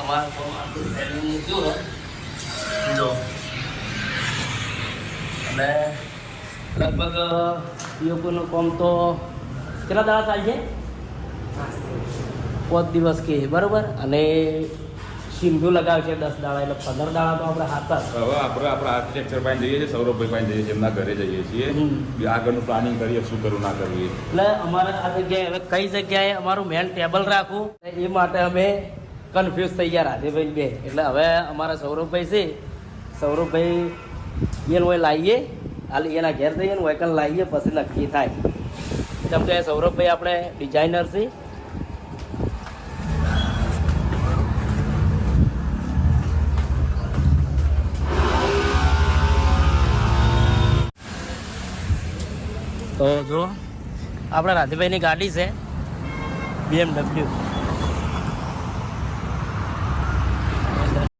અમારા કોમ આટલું પેલું મૂક્યું જો અને લગભગ પીઓપીનું કોમ તો કેટલા દાડા ચાલશે 5 દિવસ કે બરાબર અને સિંધુ લગાવશે 10 દાડા એટલે 15 દાડા તો આપણે હાથ હવે આપણે આપણા આર્કિટેક્ચર પાસે જઈએ છીએ, સૌરભભાઈ પાસે જઈએ છીએ, એમના ઘરે જઈએ છીએ, આગળનું પ્લાનિંગ કરીએ શું કરવું ના કરવું. એટલે અમારે આ જગ્યાએ હવે કઈ જગ્યાએ અમારું મેન ટેબલ રાખવું એ માટે અમે કન્ફ્યુઝ થઈ ગયા રાધેભાઈ બે. એટલે હવે અમારા સૌરભભાઈ છે, સૌરભભાઈ એને હોય લાવીએ, હાલ એના ઘેર જઈએ ને વહીકલ લાવીએ પછી નક્કી થાય. કેમ કે સૌરભભાઈ આપણે ડિઝાઇનર છે. તો જો આપણા રાધેભાઈની ગાડી છે BMW.